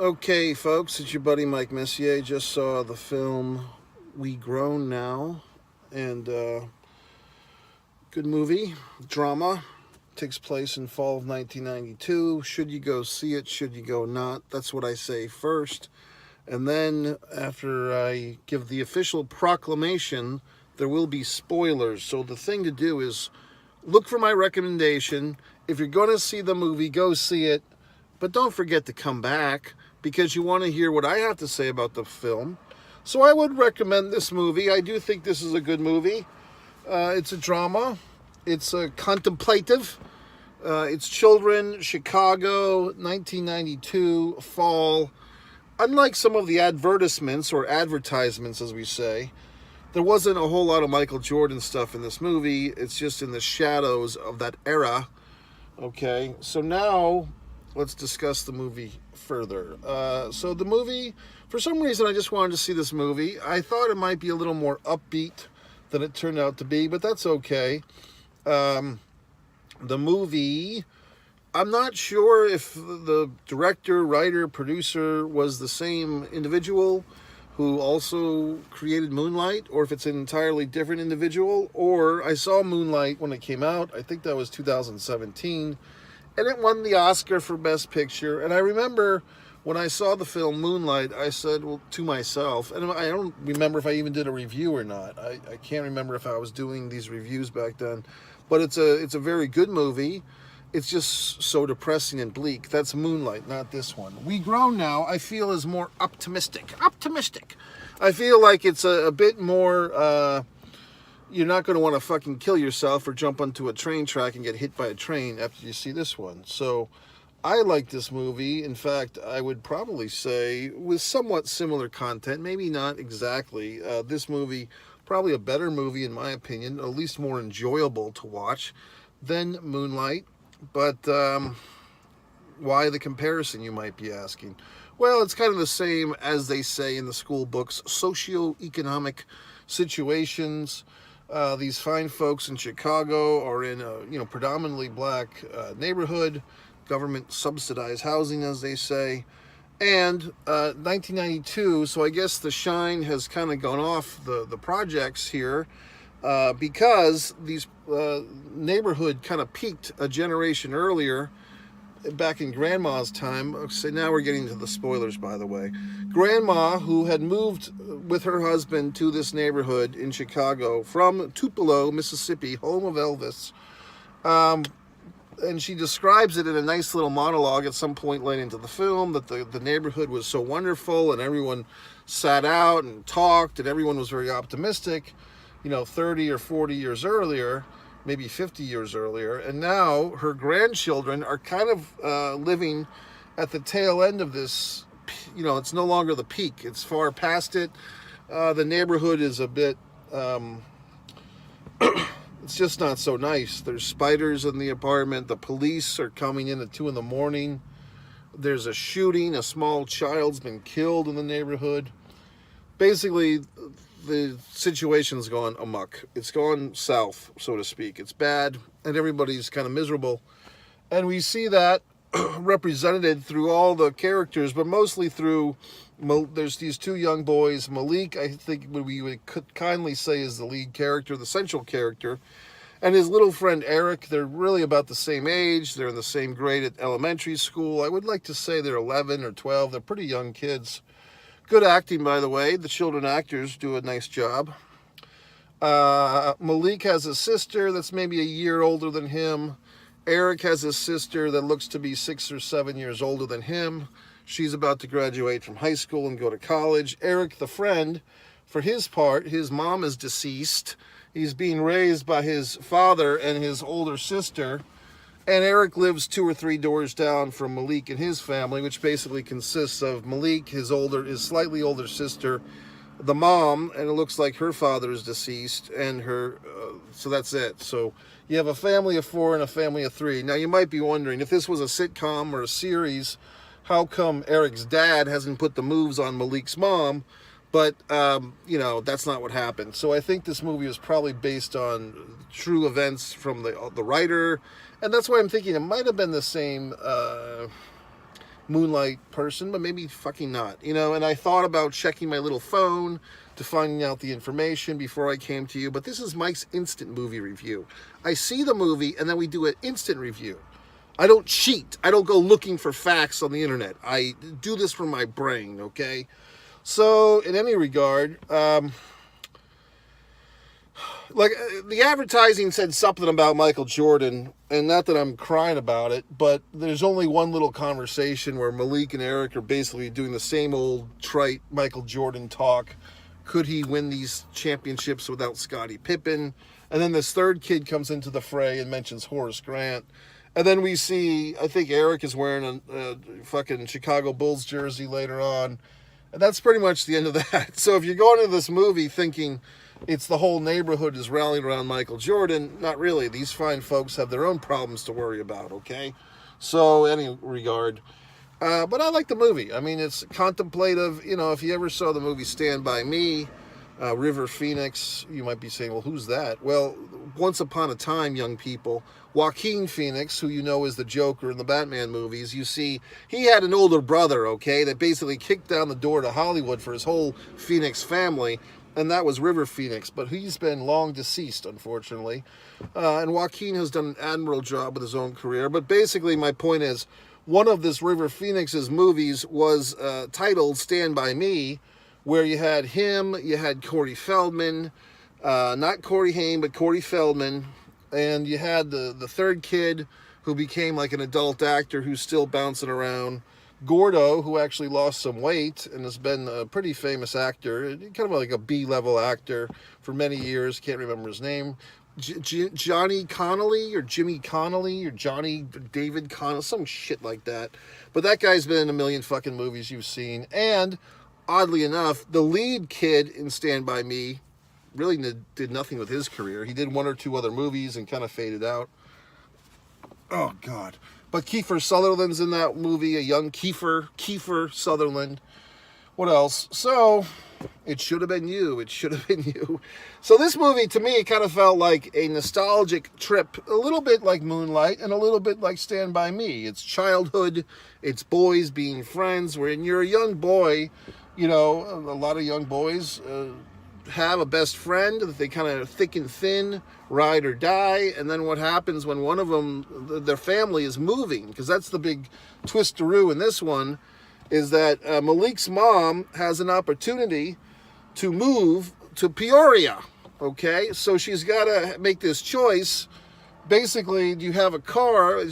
Okay, folks, it's your buddy Mike Messier. Just saw the film We Grown Now, and good movie, drama. Takes place in fall of 1992. Should you go see it? Should you go not? That's what I say first. And then, after I give the official proclamation, there will be spoilers. So the thing to do is look for my recommendation. If you're going to see the movie, go see it. But don't forget to come back because you want to hear what I have to say about the film. So I would recommend this movie. I do think this is a good movie. It's a drama. It's a contemplative. It's children, Chicago, 1992, fall. Unlike some of the advertisements or advertisements, as we say, there wasn't a whole lot of Michael Jordan stuff in this movie. It's just in the shadows of that era. Okay, so now let's discuss the movie further. So the movie, for some reason, I just wanted to see this movie. I thought it might be a little more upbeat than it turned out to be, but that's okay. The movie, I'm not sure if the director, writer, producer was the same individual who also created Moonlight, or if it's an entirely different individual. Or I saw Moonlight when it came out. I think that was 2017. And it won the Oscar for Best Picture. And I remember when I saw the film Moonlight, I said, well, to myself, and I don't remember if I even did a review or not. I can't remember if I was doing these reviews back then. But it's a very good movie. It's just so depressing and bleak. That's Moonlight, not this one. We Grown Now, I feel, is more optimistic. Optimistic. I feel like it's a bit more... you're not going to want to fucking kill yourself or jump onto a train track and get hit by a train after you see this one. So I like this movie. In fact, I would probably say with somewhat similar content, maybe not exactly. This movie, probably a better movie in my opinion, at least more enjoyable to watch than Moonlight. But why the comparison, you might be asking? Well, it's kind of the same as they say in the school books, socioeconomic situations. These fine folks in Chicago are in a predominantly black neighborhood, government subsidized housing, as they say, and 1992. So I guess the shine has kind of gone off the projects here because these neighborhood kind of peaked a generation earlier. Back in Grandma's time, so now we're getting to the spoilers, by the way. Grandma, who had moved with her husband to this neighborhood in Chicago from Tupelo, Mississippi, home of Elvis, and she describes it in a nice little monologue at some point late into the film, that the neighborhood was so wonderful and everyone sat out and talked and everyone was very optimistic, 30 or 40 years earlier, maybe 50 years earlier, and now her grandchildren are kind of living at the tail end of this. It's no longer the peak. It's far past it. The neighborhood is a bit, it's just not so nice. There's spiders in the apartment. The police are coming in at 2 a.m. There's a shooting. A small child's been killed in the neighborhood. Basically, the situation's gone amok. It's gone south, so to speak. It's bad, and everybody's kind of miserable. And we see that represented through all the characters, but mostly through, there's these 2 young boys. Malik, I think we could kindly say, is the lead character, the central character, and his little friend Eric. They're really about the same age. They're in the same grade at elementary school. I would like to say they're 11 or 12. They're pretty young kids. Good acting, by the way. The children actors do a nice job. Malik has a sister that's maybe a year older than him. Eric has a sister that looks to be 6 or 7 years older than him. She's about to graduate from high school and go to college. Eric, the friend, for his part, his mom is deceased. He's being raised by his father and his older sister. And Eric lives 2 or 3 doors down from Malik and his family, which basically consists of Malik, his slightly older sister, the mom, and it looks like her father is deceased, and her, so that's it. So you have a family of 4 and a family of 3. Now you might be wondering, if this was a sitcom or a series, how come Eric's dad hasn't put the moves on Malik's mom? But, that's not what happened. So I think this movie was probably based on true events from the writer. And that's why I'm thinking it might have been the same Moonlight person, but maybe fucking not, you know. And I thought about checking my little phone to finding out the information before I came to you, but this is Mike's instant movie review. I see the movie and then we do an instant review. I don't cheat. I don't go looking for facts on the internet. I do this from my brain, okay? So, in any regard, the advertising said something about Michael Jordan, and not that I'm crying about it, but there's only one little conversation where Malik and Eric are basically doing the same old trite Michael Jordan talk. Could he win these championships without Scottie Pippen? And then this third kid comes into the fray and mentions Horace Grant. And then we see, I think Eric is wearing a fucking Chicago Bulls jersey later on. And that's pretty much the end of that. So if you're going into this movie thinking it's the whole neighborhood is rallying around Michael Jordan, not really. These fine folks have their own problems to worry about, okay? So, any regard. But I like the movie. I mean, it's contemplative. You know, if you ever saw the movie Stand By Me, River Phoenix, you might be saying, well, who's that? Well, once upon a time, young people, Joaquin Phoenix, who you know is the Joker in the Batman movies, you see, he had an older brother, okay, that basically kicked down the door to Hollywood for his whole Phoenix family, and that was River Phoenix, but he's been long deceased, unfortunately. And Joaquin has done an admirable job with his own career, but basically my point is, one of this River Phoenix's movies was titled Stand By Me, where you had him, you had Corey Feldman, not Corey Haim, but Corey Feldman, and you had the third kid who became like an adult actor who's still bouncing around, Gordo, who actually lost some weight and has been a pretty famous actor, kind of like a B-level actor for many years, can't remember his name, Johnny Connolly or Jimmy Connolly or Johnny David Connolly, some shit like that. But that guy's been in a million fucking movies you've seen, and oddly enough, the lead kid in Stand By Me really did nothing with his career. He did one or two other movies and kind of faded out. Oh, God. But Kiefer Sutherland's in that movie, a young Kiefer Sutherland. What else? So, it should have been you. It should have been you. So this movie, to me, it kind of felt like a nostalgic trip, a little bit like Moonlight and a little bit like Stand By Me. It's childhood, it's boys being friends. When you're a young boy, you know, a lot of young boys have a best friend that they kind of thick and thin, ride or die, and then what happens when one of them, their family is moving, because that's the big twisteroo in this one, is that Malik's mom has an opportunity to move to Peoria, okay? So she's got to make this choice. Basically, do you have a car?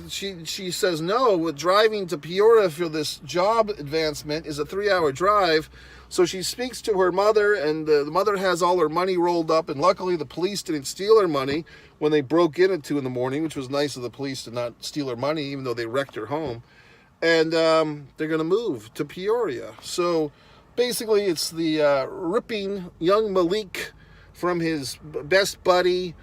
She says no. With driving to Peoria for this job advancement is a 3-hour drive. So she speaks to her mother, and the mother has all her money rolled up, and luckily the police didn't steal her money when they broke in at 2 in the morning, which was nice of the police to not steal her money, even though they wrecked her home. And they're going to move to Peoria. So basically it's the ripping young Malik from his best buddy.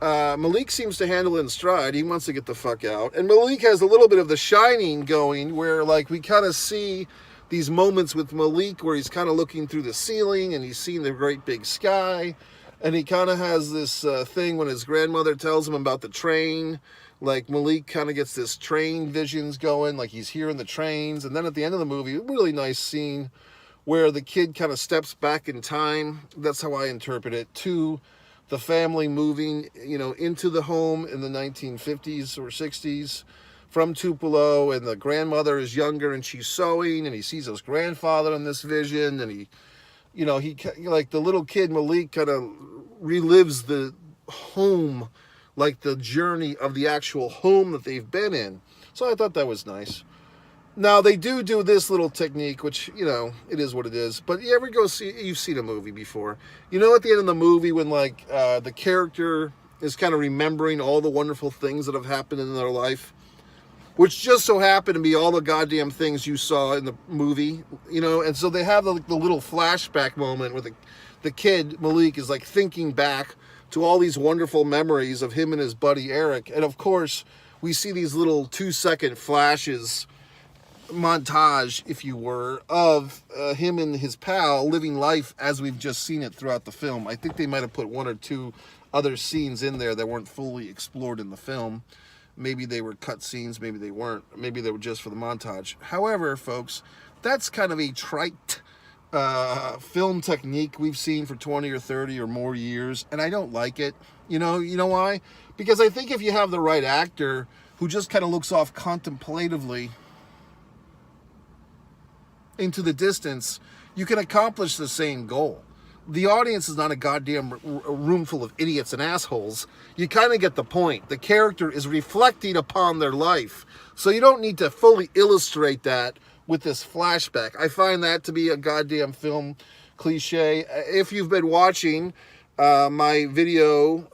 Malik seems to handle it in stride. He wants to get the fuck out. And Malik has a little bit of The Shining going, where like we kind of see these moments with Malik where he's kind of looking through the ceiling and he's seeing the great big sky. And he kind of has this thing when his grandmother tells him about the train. Like Malik kind of gets this train visions going, like he's hearing the trains. And then at the end of the movie, a really nice scene where the kid kind of steps back in time. That's how I interpret it, to the family moving, you know, into the home in the 1950s or 60s from Tupelo, and the grandmother is younger and she's sewing, and he sees his grandfather in this vision, and he, you know, he, like the little kid Malik kind of relives the home, like the journey of the actual home that they've been in. So I thought that was nice. Now, they do this little technique, which, you know, it is what it is. But you ever go see, you've seen a movie before. You know, at the end of the movie when, like, the character is kind of remembering all the wonderful things that have happened in their life, which just so happened to be all the goddamn things you saw in the movie, you know? And so they have the little flashback moment where the kid, Malik, is, like, thinking back to all these wonderful memories of him and his buddy Eric. And, of course, we see these little 2-second flashes, montage, if you were, of him and his pal living life as we've just seen it throughout the film. I think they might have put 1 or 2 other scenes in there that weren't fully explored in the film. Maybe they were cut scenes, maybe they weren't. Maybe they were just for the montage. However, folks, that's kind of a trite film technique we've seen for 20 or 30 or more years, and I don't like it. You know why? Because I think if you have the right actor who just kind of looks off contemplatively into the distance, you can accomplish the same goal. The audience is not a goddamn room full of idiots and assholes. You kind of get the point. The character is reflecting upon their life. So you don't need to fully illustrate that with this flashback. I find that to be a goddamn film cliche. If you've been watching my video,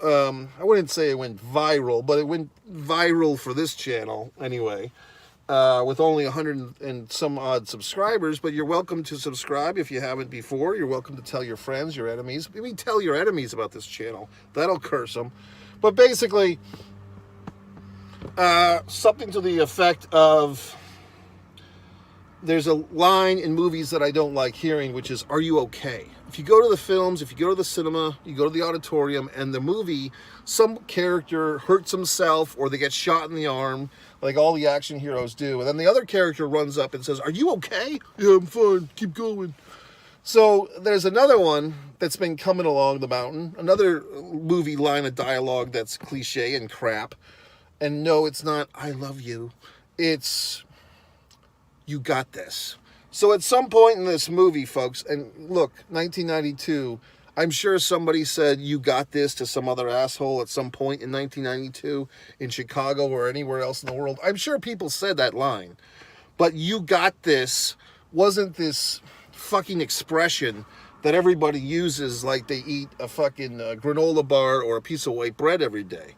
I wouldn't say it went viral, but it went viral for this channel anyway. With only 100 and some odd subscribers, but you're welcome to subscribe if you haven't before. You're welcome to tell your friends, your enemies. Maybe tell your enemies about this channel. That'll curse them. But basically, something to the effect of, there's a line in movies that I don't like hearing, which is, are you okay? If you go to the films, if you go to the cinema, you go to the auditorium, and the movie, some character hurts himself or they get shot in the arm, like all the action heroes do, and then the other character runs up and says, are you okay? Yeah, I'm fine. Keep going. So there's another one that's been coming along the mountain, another movie line of dialogue that's cliche and crap. And no, it's not, I love you. It's, you got this. So at some point in this movie, folks, and look, 1992, I'm sure somebody said, you got this to some other asshole at some point in 1992 in Chicago or anywhere else in the world. I'm sure people said that line. But you got this wasn't this fucking expression that everybody uses like they eat a fucking granola bar or a piece of white bread every day.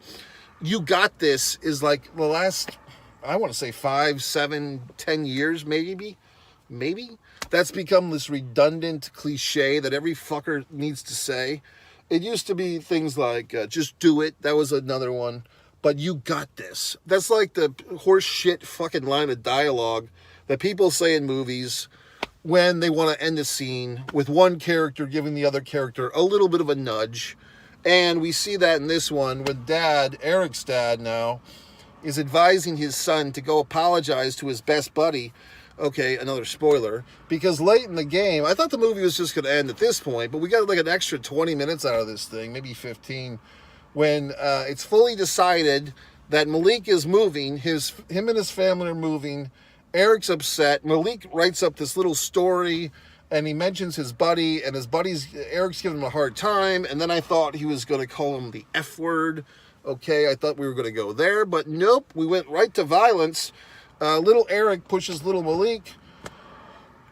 You got this is like the last, I want to say 5, 7, 10 years maybe. That's become this redundant cliche that every fucker needs to say. It used to be things like, just do it. That was another one. But you got this. That's like the horse shit fucking line of dialogue that people say in movies when they want to end a scene with one character giving the other character a little bit of a nudge. And we see that in this one with Dad, Eric's dad now, is advising his son to go apologize to his best buddy. Okay, another spoiler, because late in the game, I thought the movie was just going to end at this point, but we got like an extra 20 minutes out of this thing, maybe 15, when it's fully decided that Malik is moving, him and his family are moving, Eric's upset, Malik writes up this little story, and he mentions his buddy, and Eric's giving him a hard time, and then I thought he was going to call him the F word. Okay, I thought we were going to go there, but nope, we went right to violence. Little Eric pushes little Malik,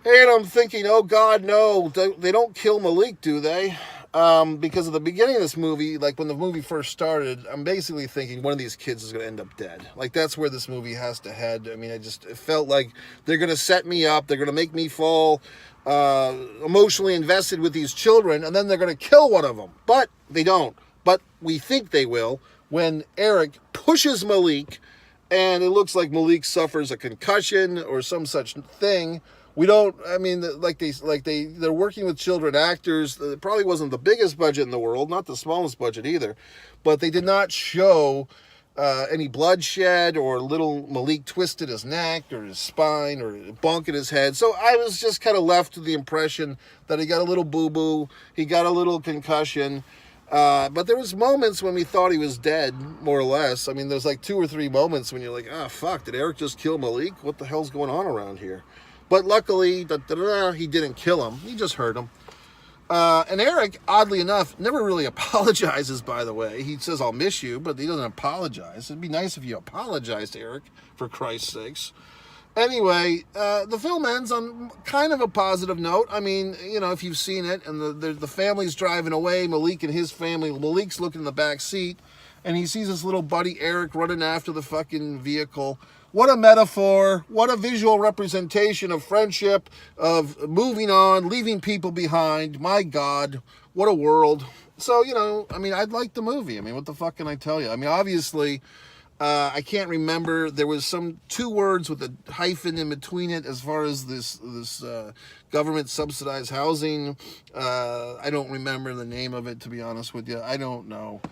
and I'm thinking, oh God, no, they don't kill Malik, do they? Because at the beginning of this movie, like when the movie first started, I'm basically thinking one of these kids is going to end up dead. Like that's where this movie has to head. I mean, it felt like they're going to set me up, they're going to make me fall emotionally invested with these children, and then they're going to kill one of them. But they don't. But we think they will when Eric pushes Malik, and it looks like Malik suffers a concussion or some such thing. We don't, I mean, they're working with children actors. It probably wasn't the biggest budget in the world, not the smallest budget either, but they did not show any bloodshed or little Malik twisted his neck or his spine or bonk in his head. So I was just kind of left with the impression that he got a little boo-boo, he got a little concussion. But there was moments when we thought he was dead, more or less. I mean, there's like 2 or 3 moments when you're like, oh, fuck, did Eric just kill Malik? What the hell's going on around here? But luckily, he didn't kill him. He just hurt him. And Eric, oddly enough, never really apologizes, by the way. He says, I'll miss you, but he doesn't apologize. It'd be nice if you apologized, Eric, for Christ's sakes. Anyway, the film ends on kind of a positive note. I mean, you know, if you've seen it, and the family's driving away, Malik and his family, Malik's looking in the back seat, and he sees his little buddy Eric running after the fucking vehicle. What a metaphor, what a visual representation of friendship, of moving on, leaving people behind. My God, what a world. So, you know, I mean, I'd like the movie. I mean, what the fuck can I tell you? I mean, obviously, I can't remember. There was some 2 words with a hyphen in between it as far as this government subsidized housing. I don't remember the name of it, to be honest with you. I don't know.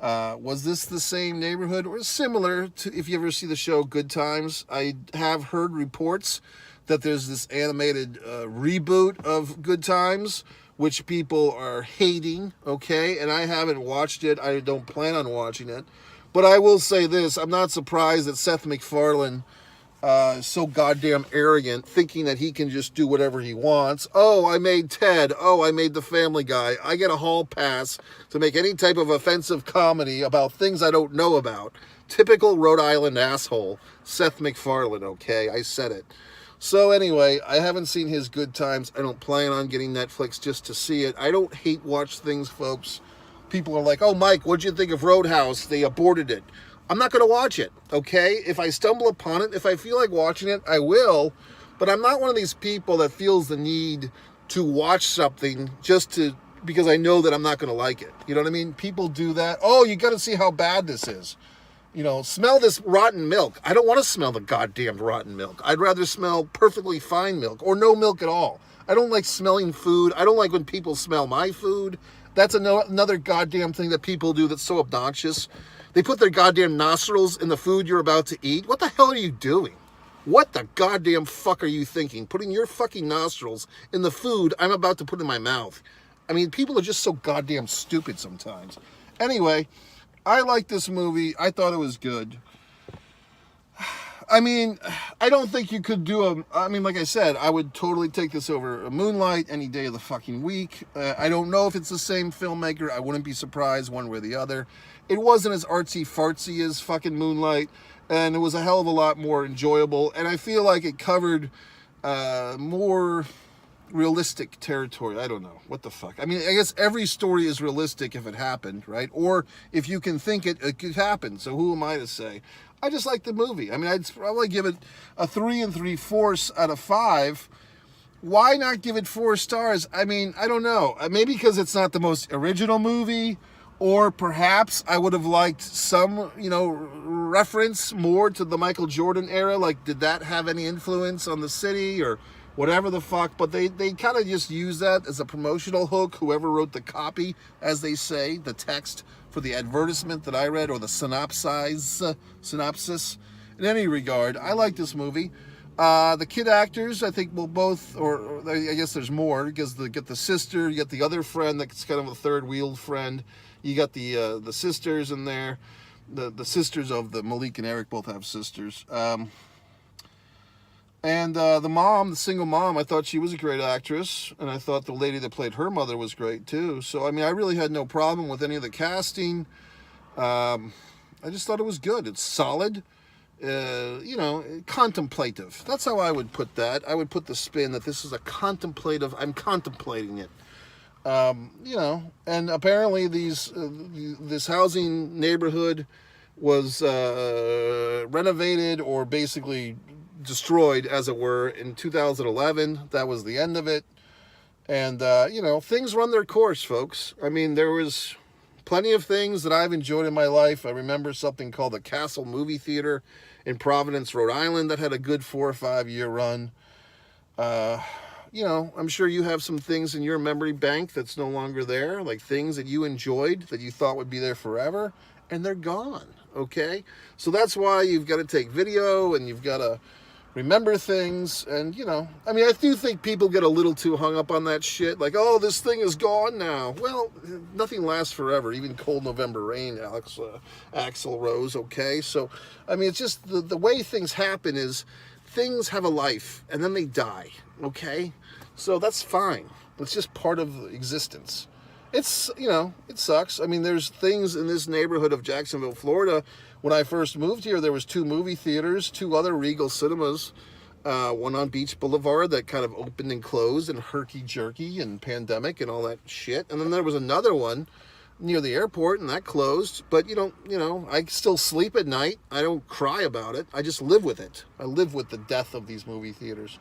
Was this the same neighborhood or similar to, if you ever see the show Good Times? I have heard reports that there's this animated reboot of Good Times, which people are hating, okay? And I haven't watched it. I don't plan on watching it. But I will say this, I'm not surprised that Seth MacFarlane is so goddamn arrogant, thinking that he can just do whatever he wants. Oh, I made Ted. Oh, I made The Family Guy. I get a hall pass to make any type of offensive comedy about things I don't know about. Typical Rhode Island asshole, Seth MacFarlane, okay? I said it. So anyway, I haven't seen his Good Times. I don't plan on getting Netflix just to see it. I don't hate watch things, folks. People are like, oh, Mike, what'd you think of Roadhouse? They aborted it. I'm not going to watch it, okay? If I stumble upon it, if I feel like watching it, I will. But I'm not one of these people that feels the need to watch something because I know that I'm not going to like it. You know what I mean? People do that. Oh, you got to see how bad this is. You know, smell this rotten milk. I don't want to smell the goddamn rotten milk. I'd rather smell perfectly fine milk or no milk at all. I don't like smelling food. I don't like when people smell my food. That's another goddamn thing that people do that's so obnoxious. They put their goddamn nostrils in the food you're about to eat. What the hell are you doing? What the goddamn fuck are you thinking? Putting your fucking nostrils in the food I'm about to put in my mouth. I mean, people are just so goddamn stupid sometimes. Anyway, I like this movie. I thought it was good. I mean, I don't think you could do like I said, I would totally take this over a Moonlight any day of the fucking week. I don't know if it's the same filmmaker. I wouldn't be surprised one way or the other. It wasn't as artsy-fartsy as fucking Moonlight, and it was a hell of a lot more enjoyable, and I feel like it covered more realistic territory. I don't know. What the fuck? I mean, I guess every story is realistic if it happened, right? Or if you can think it could happen. So who am I to say? I just like the movie. I mean, I'd probably give it a 3 3/4 out of 5. Why not give it 4 stars? I mean, I don't know. Maybe because it's not the most original movie, or perhaps I would have liked some, reference more to the Michael Jordan era. Like, did that have any influence on the city or whatever the fuck? But they kind of just use that as a promotional hook. Whoever wrote the copy, as they say, the text for the advertisement that I read, or the synopsis. In any regard, I like this movie. The kid actors, I think, will both, or I guess there's more, because you get the sister, you get the other friend that's kind of a third-wheeled friend. You got the sisters in there. The sisters of the Malik and Eric both have sisters. And the mom, the single mom, I thought she was a great actress. And I thought the lady that played her mother was great, too. So, I mean, I really had no problem with any of the casting. I just thought it was good. It's solid. Contemplative. That's how I would put that. I would put the spin that this is a contemplative, I'm contemplating it. And apparently this housing neighborhood was renovated or basically destroyed, as it were, in 2011. That was the end of it. And, things run their course, folks. I mean, there was plenty of things that I've enjoyed in my life. I remember something called the Castle Movie Theater in Providence, Rhode Island, that had a good 4 or 5 year run. I'm sure you have some things in your memory bank that's no longer there, like things that you enjoyed that you thought would be there forever, and they're gone, okay? So that's why you've got to take video, and you've got to remember things, and, I do think people get a little too hung up on that shit, like, oh, this thing is gone now. Well, nothing lasts forever, even Cold November Rain, Axl Rose, okay? So, it's just the way things happen is things have a life, and then they die, okay? So that's fine. It's just part of existence. It's, it sucks. There's things in this neighborhood of Jacksonville, Florida. When I first moved here, there was 2 movie theaters, 2 other Regal cinemas, one on Beach Boulevard that kind of opened and closed, and herky-jerky and pandemic and all that shit. And then there was another one near the airport, and that closed. But I still sleep at night. I don't cry about it. I just live with it. I live with the death of these movie theaters.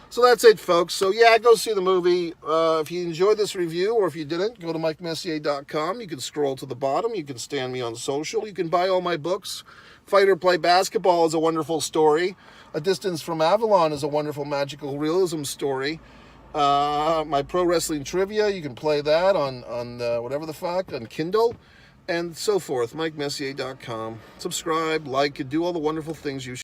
So that's it, folks. So yeah, go see the movie. If you enjoyed this review, or if you didn't, go to MikeMessier.com. You can scroll to the bottom. You can stand me on social. You can buy all my books. Fight or Play Basketball is a wonderful story. A Distance from Avalon is a wonderful magical realism story. My Pro Wrestling Trivia, you can play that on whatever the fuck, on Kindle. and so forth. MikeMessier.com. Subscribe, like, and do all the wonderful things you